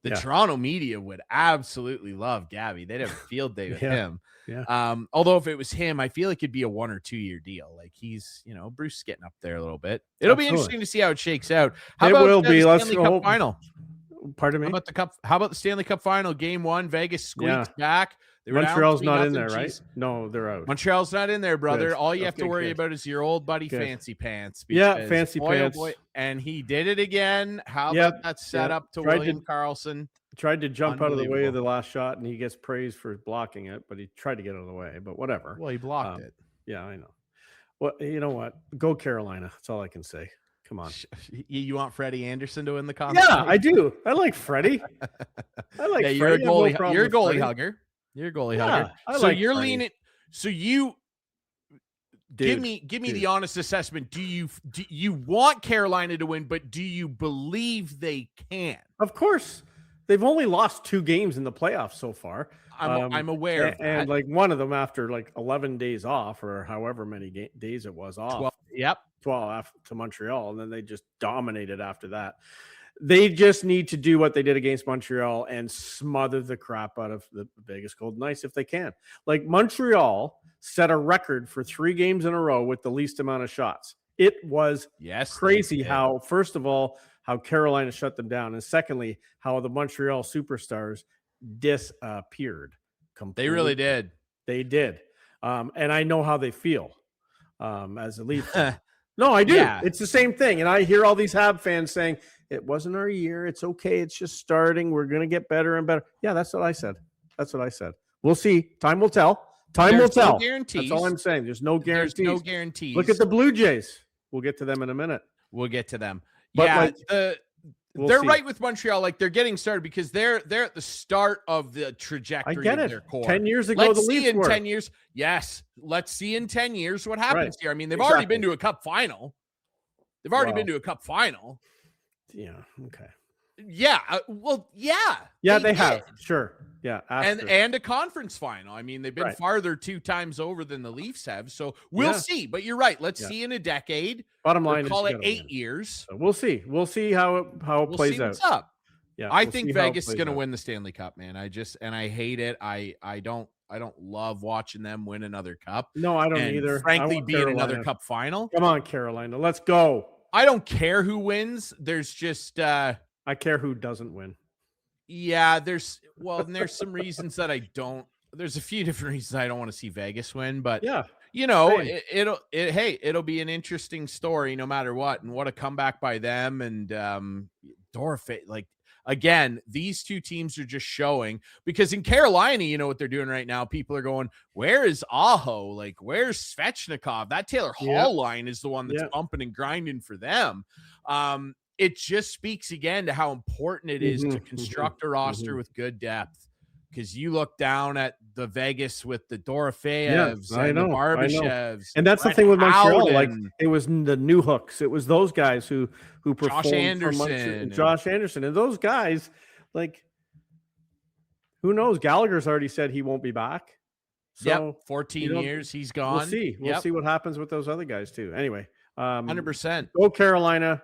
The Toronto media would absolutely love Gabby. They'd have a field day with him. Yeah. Although if it was him, I feel like it'd be a 1 or 2 year deal. Like he's, Bruce is getting up there a little bit. It'll be interesting to see how it shakes out. How about the Stanley Cup final? Pardon me. How about the Stanley Cup final? Game 1, Vegas squeaks back. Montreal's not in there, right? No, they're out. Montreal's not in there, brother. Good. All you have to worry about is your old buddy Fancy Pants. Fancy Pants. And he did it again. How about that setup to William Karlsson? Tried to jump out of the way of the last shot, and he gets praised for blocking it, but he tried to get out of the way, but whatever. Well, he blocked it. Yeah, I know. Well, you know what? Go Carolina. That's all I can say. Come on. You want Freddie Anderson to win the contest? Yeah, I do. I like Freddie. You're a goalie. You're a goalie hugger. You're a goalie hugger. So you're leaning. So you give me the honest assessment. Do you want Carolina to win, but do you believe they can? Of course. They've only lost 2 games in the playoffs so far. I'm aware of that. And like one of them after like 11 days off or however many days it was off. 12 after to Montreal, and then they just dominated after that. They just need to do what they did against Montreal and smother the crap out of the Vegas Golden Knights if they can. Like Montreal set a record for 3 games in a row with the least amount of shots. It was crazy how, first of all, how Carolina shut them down, and secondly, how the Montreal superstars disappeared. Completely. They really did. They did. And I know how they feel as a Leaf fan. No, I do. Yeah. It's the same thing. And I hear all these Hab fans saying, it wasn't our year. It's okay. It's just starting. We're going to get better and better. Yeah, that's what I said. We'll see. Time will tell. There's no guarantees. That's all I'm saying. There's no guarantees. There's no guarantees. Look at the Blue Jays. We'll get to them in a minute. But they're right with Montreal. Like, they're getting started because they're at the start of the trajectory of their core. 10 years ago, the Leafs were. 10 years. Yes. Let's see in 10 years what happens here. I mean, they've already been to a cup final. Yeah. Okay. Yeah. Yeah, they have. Sure. Yeah. And a conference final. I mean, they've been farther 2 times over than the Leafs have. So we'll see. But you're right. Let's see in a decade. Bottom line, call it 8 years. So we'll see. We'll see how it plays out. What's up. Yeah. I think Vegas is going to win the Stanley Cup, man. I hate it. I don't love watching them win another cup. No, I don't either. Frankly, be in another cup final. Come on, Carolina. Let's go. I don't care who wins. There's just I care who doesn't win. Yeah, there's some reasons that I don't. There's a few different reasons I don't want to see Vegas win, but it'll be an interesting story no matter what, and what a comeback by them and Dorfe. Like, again, these 2 teams are just showing, because in Carolina, you know what they're doing right now. People are going, where is Aho? Like, where's Svechnikov? That Taylor Hall line is the one that's bumping and grinding for them. It just speaks again to how important it is to construct a roster with good depth. Because you look down at the Vegas with the Dorofeevs and the Barbashevs. And that's the thing with Montreal. Like, it was the new hooks. It was those guys who performed. Josh Anderson. And those guys, like, who knows? Gallagher's already said he won't be back. So, 14 years, he's gone. We'll see. We'll see what happens with those other guys too. Anyway, 100%. Go Carolina.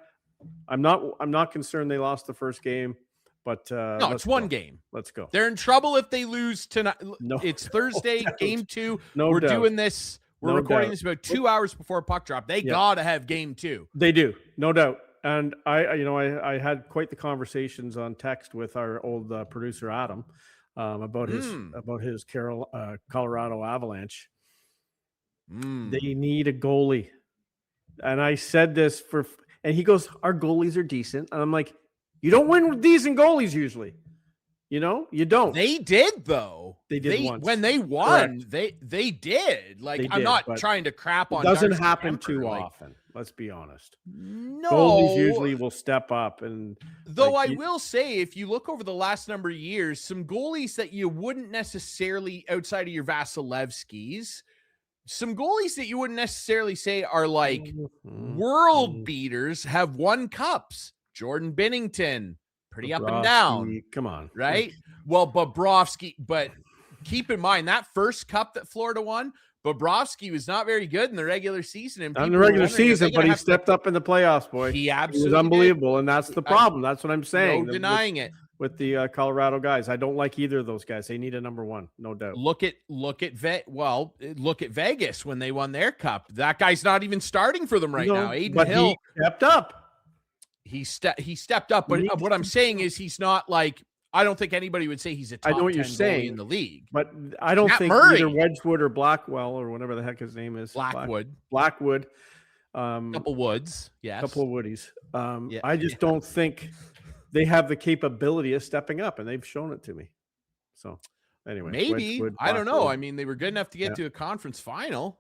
I'm not concerned they lost the first game. But no, it's one game. Let's go. They're in trouble if they lose tonight. No, it's Thursday, game 2. We're doing this. We're recording this about 2 hours before puck drop. They gotta have game 2. They do, no doubt. And I had quite the conversations on text with our old producer Adam about his Colorado Avalanche. They need a goalie, and I said this and he goes, "Our goalies are decent," and I'm like, you don't win with decent goalies usually. You don't. They did, though. They did once. When they won, they did. Like, I'm not trying to crap on. It doesn't happen too often. Let's be honest. No. Goalies usually will step up. Though I will say, if you look over the last number of years, some goalies that you wouldn't necessarily, outside of your Vasilevskis, some goalies that you wouldn't necessarily say are like world beaters have won cups. Jordan Binnington, pretty up and down. Come on. Right? Well, Bobrovsky, but keep in mind that first cup that Florida won, Bobrovsky was not very good in the regular season. And in the regular season, but he stepped up in the playoffs, boy. He absolutely was unbelievable, and that's the problem. That's what I'm saying. No denying it. With the Colorado guys. I don't like either of those guys. They need a number 1, no doubt. Look at Vegas when they won their cup. That guy's not even starting for them now. Aiden Hill. He stepped up. He stepped up, but what I'm saying is he's not like, I don't think anybody would say he's a top 10 goalie in the league. But I don't think either Wedgwood or Blackwell or whatever the heck his name is. Blackwood. Couple Woods. Yes. Couple of Woodies. I just don't think they have the capability of stepping up, and they've shown it to me. So anyway. Maybe. I don't know. I mean, they were good enough to get to a conference final.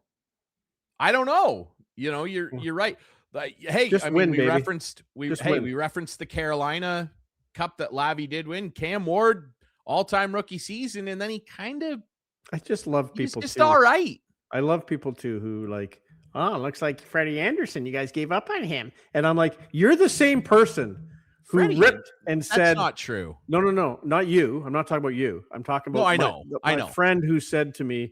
I don't know. You're right. But hey, we referenced the Carolina Cup that Lavi did win. Cam Ward, all-time rookie season, and then he I just love people. Just all right. I love people too who like, looks like Freddie Anderson. You guys gave up on him, and I'm like, you're the same person who ripped and said, "That's not true." No, not you. I'm not talking about you. I'm talking about I know. my friend who said to me,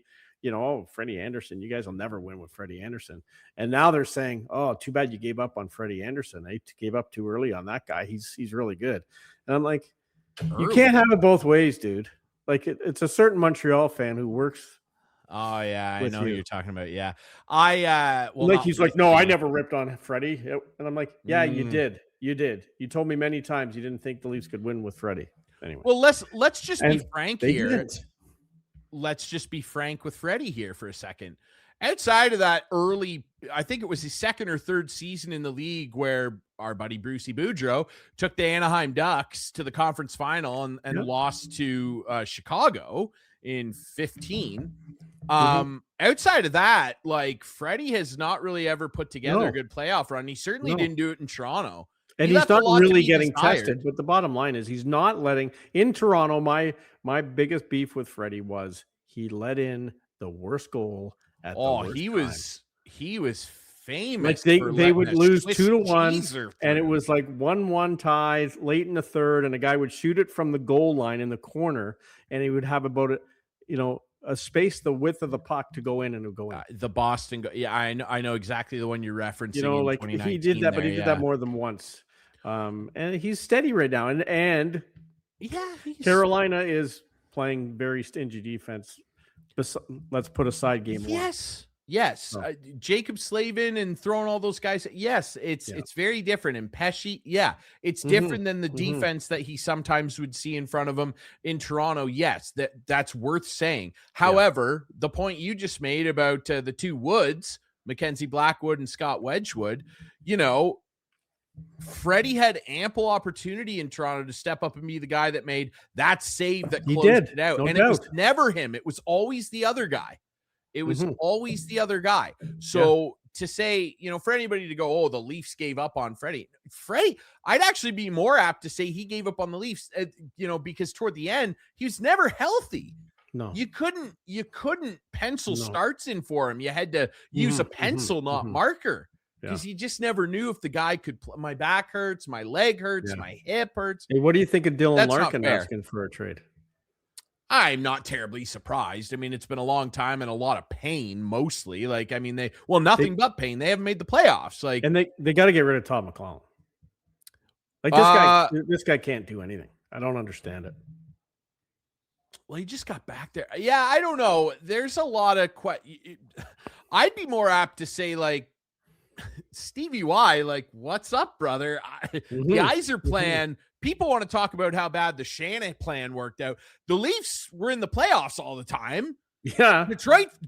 Freddie Anderson, you guys will never win with Freddie Anderson. And now they're saying, oh, too bad you gave up on Freddie Anderson. They gave up too early on that guy. He's really good. And I'm like, you can't have it both ways, dude. Like it's a certain Montreal fan who works. Oh yeah, I know who you're talking about. Yeah, he's like, no, I never ripped on Freddie, and I'm like, yeah, you did. You told me many times you didn't think the Leafs could win with Freddie. Anyway, well, let's just be frank here. Didn't. Let's just be frank with Freddie here for a second. Outside of that early, I think it was his second or third season in the league where our buddy Brucey Boudreau took the Anaheim Ducks to the conference final and lost to Chicago in 15. Outside of that, like Freddie has not really ever put together a good playoff run. He certainly didn't do it in Toronto. And he's not really getting tested. But the bottom line is he's not letting in Toronto. My biggest beef with Freddie was he let in the worst goal at the worst time. He was famous. Like they would lose 2-1, and it was like 1-1 ties late in the third, and a guy would shoot it from the goal line in the corner, and he would have about a space the width of the puck to go in, and it would go in. The Boston, I know exactly the one you're referencing. Like he did that, but he did that more than once. And he's steady right now, and Carolina is playing very stingy defense. Let's put aside game one. Yes. Jacob Slavin and throwing all those guys. Yes, it's very different. And Pesci, it's different than the defense that he sometimes would see in front of him in Toronto. Yes, that's worth saying. However, the point you just made about the two Woods, Mackenzie Blackwood and Scott Wedgwood, Freddie had ample opportunity in Toronto to step up and be the guy that made that save that closed it out. It was never him. It was always the other guy. It was always the other guy. So to say, for anybody to go, oh, the Leafs gave up on Freddie, I'd actually be more apt to say he gave up on the Leafs, because toward the end, he was never healthy. No, you couldn't pencil starts in for him. You had to use a pencil, not marker. Because you just never knew if the guy could my back hurts, my leg hurts, my hip hurts. Hey, what do you think of Dylan Larkin asking for a trade? I'm not terribly surprised. I mean, it's been a long time and a lot of pain, mostly. Nothing but pain. They haven't made the playoffs. And they got to get rid of Todd McLellan. Like this guy can't do anything. I don't understand it. Well, he just got back there. Yeah, I don't know. There's a lot of I'd be more apt to say Stevie Y, what's up, brother? The Yzer plan. People want to talk about how bad the Shannon plan worked out. The Leafs were in the playoffs all the time. Yeah.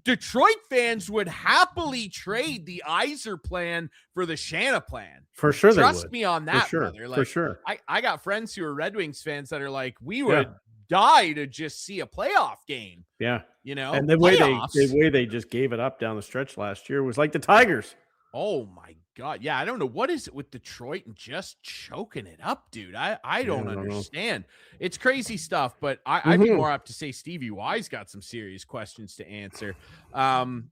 Detroit fans would happily trade the Yzer plan for the Shannon plan. For sure. Trust me on that, brother. For sure. I got friends who are Red Wings fans that are like, we would die to just see a playoff game. Yeah. And the way they just gave it up down the stretch last year was like the Tigers. Oh my God. Yeah. I don't know. What is it with Detroit and just choking it up, dude? I don't understand. It's crazy stuff, but I'd be more apt to say Stevie Y's got some serious questions to answer.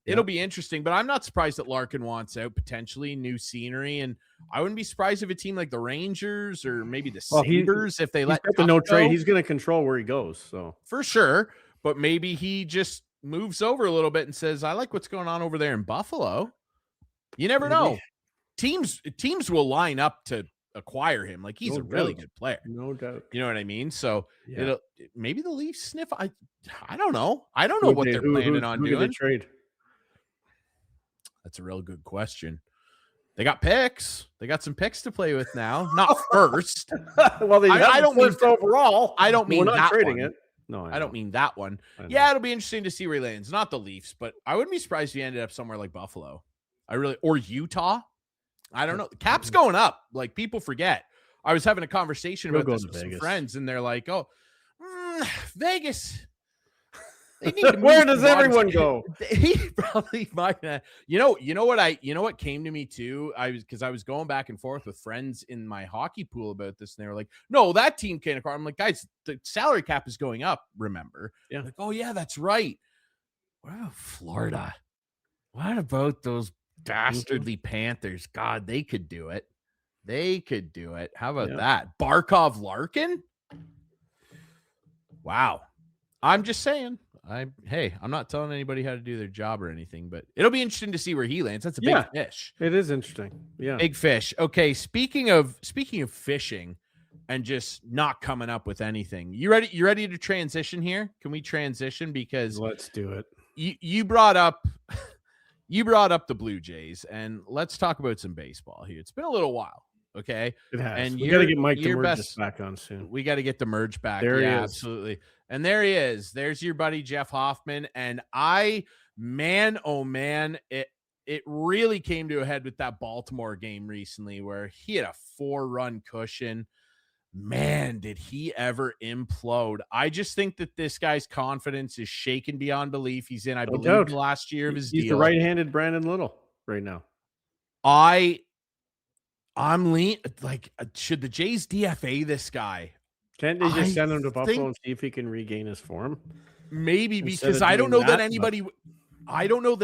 It'll be interesting, but I'm not surprised that Larkin wants out, potentially new scenery. And I wouldn't be surprised if a team like the Rangers or maybe the Sabres, if they let the no trade, he's going to control where he goes. So for sure. But maybe he just moves over a little bit and says, I like what's going on over there in Buffalo. You never know. Teams will line up to acquire him. He's a really good player. No doubt. You know what I mean? So maybe the Leafs sniff. I don't know. I don't know what they're planning on doing. Who did they trade? That's a real good question. They got picks. They got some picks to play with now. Not first. Well, I don't mean overall. I don't mean we're not that trading one. it. No, I don't mean that one. Yeah, it'll be interesting to see where he lands. Not the Leafs, but I wouldn't be surprised if he ended up somewhere like Buffalo. Or Utah. I don't know. The cap's going up. People forget. I was having a conversation about this with some friends, and they're like, "Oh, Vegas. They need to Where does everyone go?" He probably might. You know what came to me too. Because I was going back and forth with friends in my hockey pool about this, and they were like, "No, that team can't acquire." I'm like, guys, the salary cap is going up. Remember? Yeah. Like, oh yeah, that's right. What about Florida? What about those dastardly Panthers? God, they could do it. How about that? Barkov Larkin? Wow. I'm just saying. I'm not telling anybody how to do their job or anything, but it'll be interesting to see where he lands. That's a big fish. It is interesting. Yeah. Big fish. Okay. Speaking of fishing and just not coming up with anything, you ready to transition here? Can we transition? Because let's do it. You brought up the Blue Jays, and let's talk about some baseball here. It's been a little while. Okay. It has. And we got to get Mike DeMurgis back on soon. We got to get the merge back. There he is. Absolutely. And there he is. There's your buddy Jeff Hoffman. And man, it really came to a head with that Baltimore game recently where he had a 4-run cushion. Man, did he ever implode. I just think that this guy's confidence is shaken beyond belief. He's in, I believe, the last year of his deal. He's the right-handed Brandon Little right now. I'm should the Jays DFA this guy? Can't they just send him to Buffalo and see if he can regain his form? Maybe, because I don't know that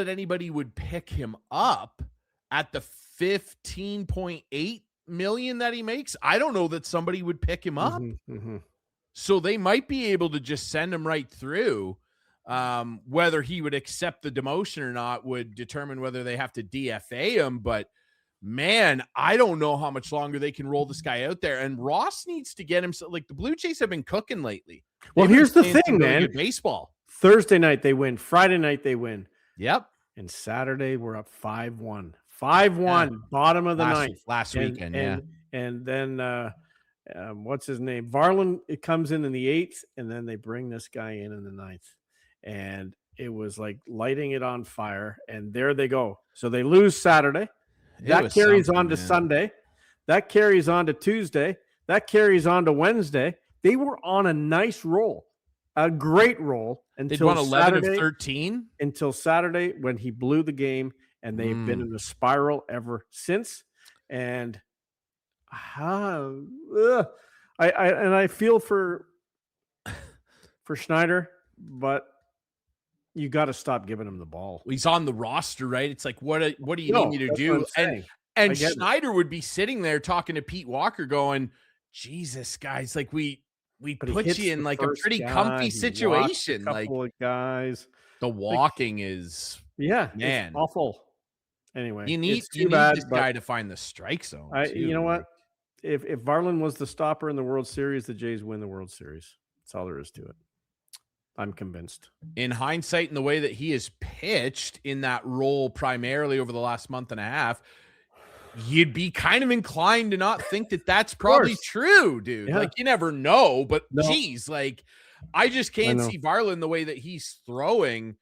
anybody would pick him up at the $15.8 million that he makes. I don't know that somebody would pick him up. So they might be able to just send him right through. Whether he would accept the demotion or not would determine whether they have to DFA him. But man, I don't know how much longer they can roll this guy out there. And Ross needs to get himself, like, the Blue Jays have been cooking lately. Well, here's the thing, man. Good baseball. Thursday night they win. Friday night they win. Yep. And Saturday we're up 5-1. 5-1, bottom of the ninth. Last weekend, And then what's his name? Varland, it comes in the 8th, and then they bring this guy in the 9th. And it was like lighting it on fire. And there they go. So they lose Saturday. That carries on to Sunday. That carries on to Tuesday. That carries on to Wednesday. They were on a nice roll, a great roll until won 11 of 13 until Saturday when he blew the game, and they've been in a spiral ever since. And I feel for Schneider, but you got to stop giving him the ball. He's on the roster, right? It's like, what do you need me to do? And Schneider would be sitting there talking to Pete Walker going, Jesus, guys, like we put you in like a pretty comfy situation. Like guys, the walking is man, it's awful. Anyway, you need this guy to find the strike zone. You know what? If Varland was the stopper in the World Series, the Jays win the World Series. That's all there is to it. I'm convinced. In hindsight, in the way that he has pitched in that role primarily over the last month and a half, you'd be kind of inclined to not think that that's probably true, dude. Yeah. Like, you never know, but geez, like, I just can't see Varland the way that he's throwing,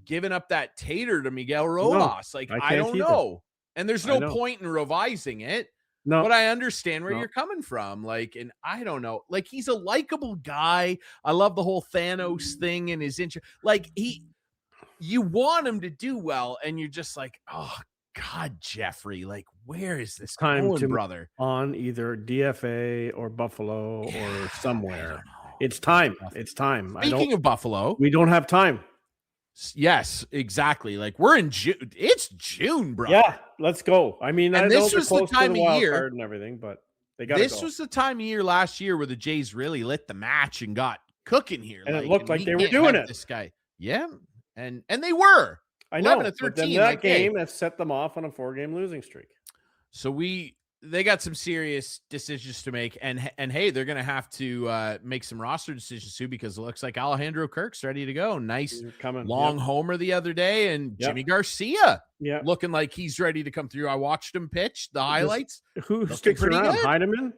giving up that tater to Miguel Rojas. Like, I don't know. And there's no point in revising it. No, but I understand where you're coming from. Like, and I don't know, like, he's a likable guy. I love the whole Thanos thing and his intro. Like, you want him to do well, and you're just like, oh God, Jeffrey, like, where is this time going, brother? On either DFA or Buffalo or somewhere. It's time. It's time. Speaking of Buffalo, we don't have time. Yes, exactly. Like, we're in June. It's June, bro. Yeah, let's go. I mean, and this was the time of year and everything, but they got this was the time of year last year where the Jays really lit the match and got cooking here, and it looked like they were doing it. This guy, and they were. I know. 11 to 13. But then that game that set them off on a 4-game losing streak. So they got some serious decisions to make, and hey, they're going to have to make some roster decisions too, because it looks like Alejandro Kirk's ready to go. Nice long homer the other day, and Jimmy Garcia looking like he's ready to come through. I watched him pitch the highlights. Who sticks around, Heineman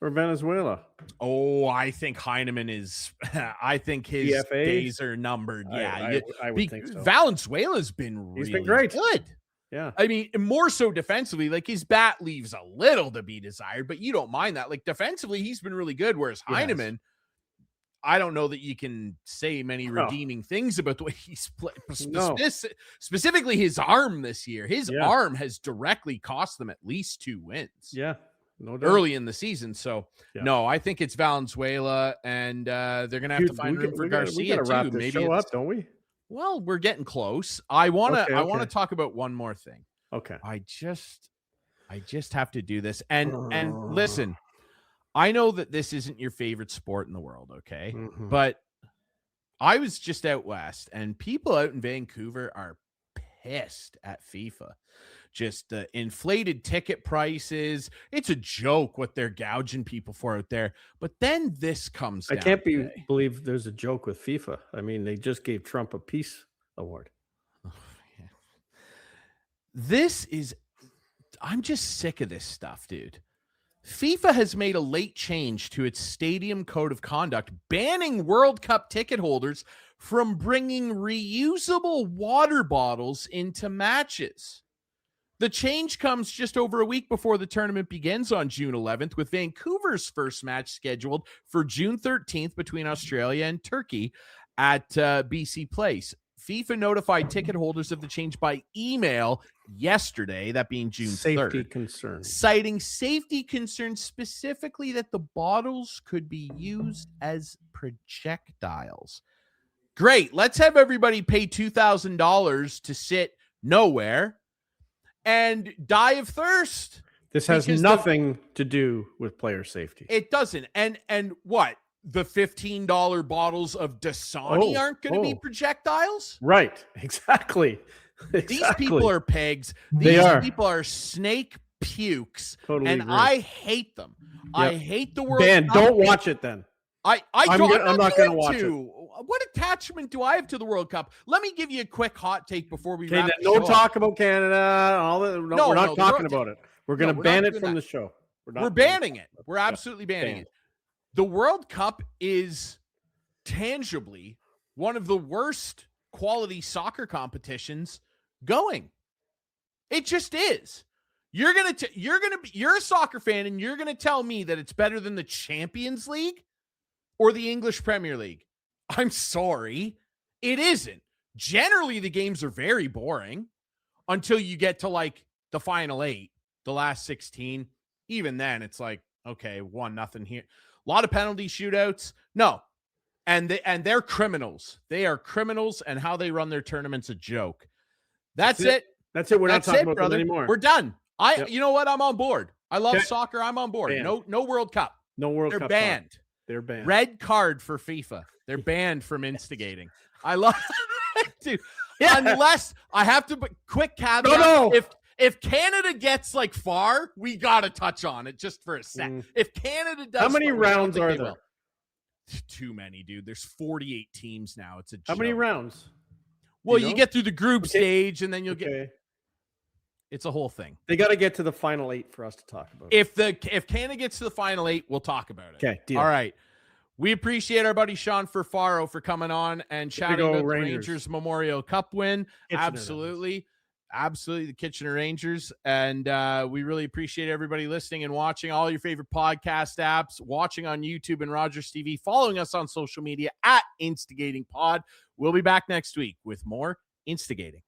or Venezuela? Oh, I think Heineman is. I think his DFA? days are numbered. Yeah, I would think so. Valenzuela's been He's been great. Good. Yeah. I mean, more so defensively, like, his bat leaves a little to be desired, but you don't mind that. Like, defensively, he's been really good. Whereas Heineman, I don't know that you can say many redeeming things about the way he's played. Specifically his arm this year. His arm has directly cost them at least 2 wins. Yeah. No doubt. Early in the season. So no, I think it's Valenzuela, and they're gonna have to find room for Garcia too. Maybe show up, don't we? Well, we're getting close. I want to talk about one more thing. Okay. I just have to do this. And listen, I know that this isn't your favorite sport in the world, okay? Mm-hmm. But I was just out west, and people out in Vancouver are pissed at FIFA. Just the inflated ticket prices. It's a joke what they're gouging people for out there. But then this comes down. I can't believe there's a joke with FIFA. I mean, they just gave Trump a peace award. I'm just sick of this stuff, dude. FIFA has made a late change to its stadium code of conduct, banning World Cup ticket holders from bringing reusable water bottles into matches. The change comes just over a week before the tournament begins on June 11th, with Vancouver's first match scheduled for June 13th between Australia and Turkey at BC Place. FIFA notified ticket holders of the change by email yesterday, that being June 3rd. Safety concerns. Citing safety concerns, specifically that the bottles could be used as projectiles. Great. Let's have everybody pay $2,000 to sit nowhere and die of thirst. This has nothing to do with player safety. It doesn't. And what? The $15 bottles of Dasani aren't going to be projectiles? Right. Exactly. These people are pegs. They These are. people are snake pukes. Totally and agree. I hate them. Yep. I hate the World Dan, Cup. don't watch it then. I'm not going to watch it. What attachment do I have to the World Cup? Let me give you a quick hot take before we wrap No talk about Canada. All that. No, we're not talking about it. We're going to ban it from the show. We're banning it. We're absolutely banning it. The World Cup is tangibly one of the worst quality soccer competitions going. It just is. You're a soccer fan and you're going to tell me that it's better than the Champions League or the English Premier League. I'm sorry. It isn't. Generally, the games are very boring until you get to like the final 8, the last 16. Even then it's like, okay, 1-0 here. A lot of penalty shootouts. No. And they're criminals. They are criminals, and how they run their tournament's a joke. That's it. That's it. We're not talking about that anymore. We're done. You know what? I'm on board. I love soccer. I'm on board. Banned. No World Cup. No World Cup. They're banned. They're banned. Red card for FIFA. They're banned from instigating. I love dude. Yeah. Unless I have to quick caveat. No. If Canada gets like far, we gotta touch on it just for a sec. If Canada does, how many rounds are there? Too many, dude. There's 48 teams now. It's a joke. How many rounds? Well, you get through the group stage, and then you'll get. It's a whole thing. They got to get to the final 8 for us to talk about. If Canada gets to the final 8, we'll talk about it. Okay, deal. All right. We appreciate our buddy Sean Furfaro for coming on and chatting about the Rangers Memorial Cup win. Absolutely. The Kitchener Rangers. And we really appreciate everybody listening and watching all your favorite podcast apps, watching on YouTube and Rogers TV, following us on social media at Instigating Pod. We'll be back next week with more Instigating.